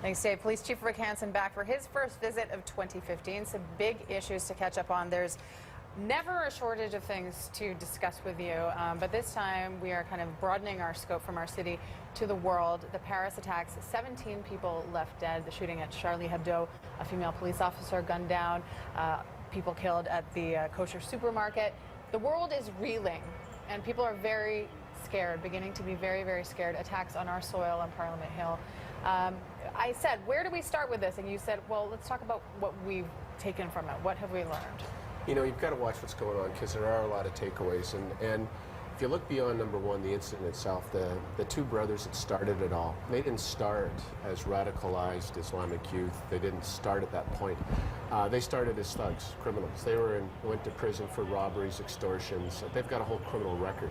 Thanks, Dave. Police Chief Rick Hanson back for his first visit of 2015. Some big issues to catch up on. There's never a shortage of things to discuss with you, but this time we are kind of broadening our scope from our city to the world. The Paris attacks, 17 people left dead. The shooting at Charlie Hebdo, a female police officer gunned down, people killed at the kosher supermarket. The world is reeling, and people are very scared, beginning to be very, very scared. Attacks on our soil on Parliament Hill. I said, where do we start with this? And you said, well, let's talk about what we've taken from it. What have we learned? You know, you've got to watch what's going on because there are a lot of takeaways. And if you look beyond number one, the incident itself, the two brothers that started it all, they didn't start as radicalized Islamic youth. They didn't start at that point. They started as thugs, criminals. They went to prison for robberies, extortions. They've got a whole criminal record.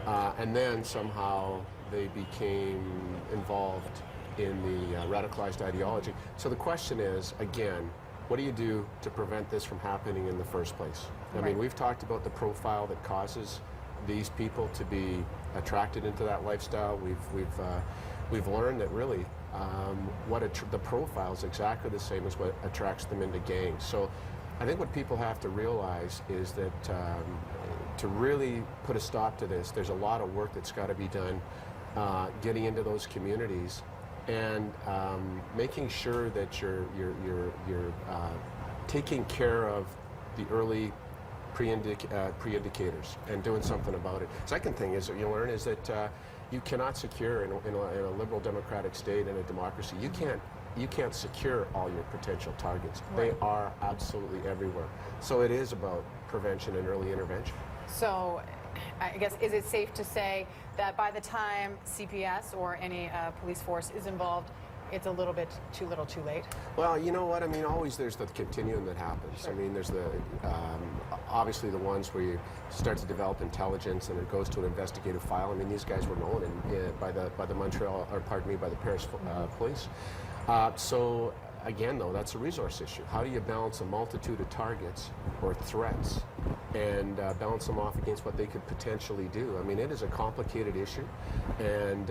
And then somehow they became involved in the radicalized ideology. So the question is, again, what do you do to prevent this from happening in the first place? I mean, we've talked about the profile that causes these people to be attracted into that lifestyle. We've learned that really the profile is exactly the same as what attracts them into gangs. So I think what people have to realize is that to really put a stop to this, there's a lot of work that's got to be done getting into those communities and making sure that you're taking care of the early pre-indicators and doing something about it. Second thing is that you learn is that you cannot secure in a liberal democratic state, in a democracy, you can't secure all your potential targets. Right. They are absolutely everywhere. So it is about prevention and early intervention. So I guess, is it safe to say that by the time CPS or any police force is involved, it's a little bit too little too late? Well, you know what, I mean, always there's the continuum that happens. Sure. I mean, there's the, obviously the ones where you start to develop intelligence and it goes to an investigative file. I mean, these guys were known by the Montreal, or pardon me, by the Paris police. So again, though, that's a resource issue. How do you balance a multitude of targets or threats and balance them off against what they could potentially do? I mean, it is a complicated issue, and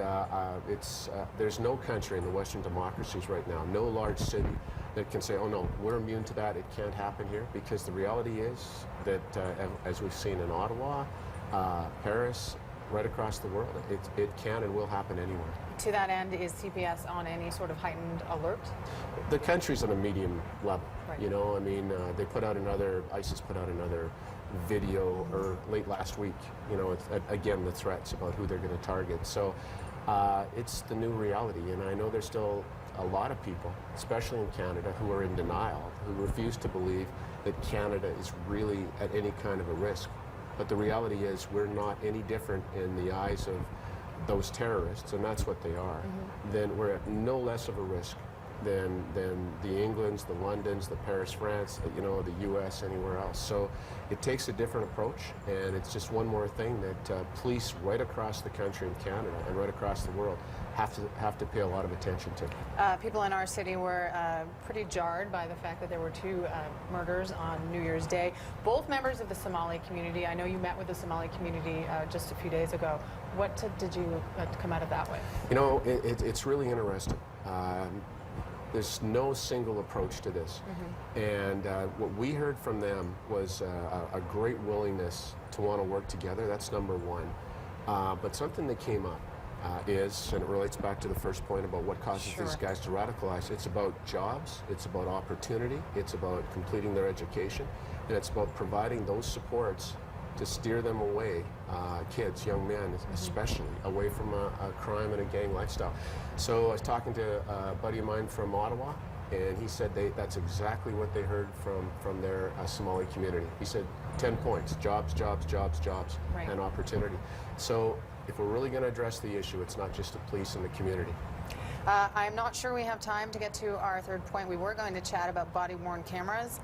there's no country in the Western democracies right now, no large city that can say, oh no, we're immune to that, it can't happen here, because the reality is that, as we've seen in Ottawa, Paris, right across the world, it can and will happen anywhere. To that end, is CPS on any sort of heightened alert? The country's on a medium level. Right. You know, I mean, ISIS put out another video late last week. You know, again, the threats about who they're going to target. So it's the new reality, and I know there's still a lot of people, especially in Canada, who are in denial, who refuse to believe that Canada is really at any kind of a risk. But the reality is we're not any different in the eyes of those terrorists, and that's what they are. Then we're at no less of a risk than the Englands, the Londons, the Paris, France, you know, the U.S., anywhere else. So it takes a different approach, and it's just one more thing that police right across the country in Canada and right across the world have to pay a lot of attention to. People in our city were pretty jarred by the fact that there were two murders on New Year's Day, both members of the Somali community. I know you met with the Somali community just a few days ago. What did you come out of that with? You know, it's really interesting. There's no single approach to this. And what we heard from them was a great willingness to want to work together. That's number one. But something that came up is, and it relates back to the first point about what causes these guys to radicalize, it's about jobs, it's about opportunity, it's about completing their education, and it's about providing those supports to steer them away, kids, young men especially, away from a crime and a gang lifestyle. So I was talking to a buddy of mine from Ottawa, and he said that's exactly what they heard from their Somali community. He said 10 points, jobs, jobs, jobs, jobs, and opportunity. So if we're really going to address the issue, it's not just the police and the community. I'm not sure we have time to get to our third point. We were going to chat about body-worn cameras.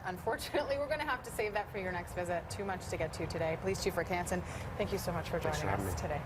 Unfortunately, we're going to have to save that for your next visit. Too much to get to today. Police Chief Rick Hanson, thank you so much for joining us today.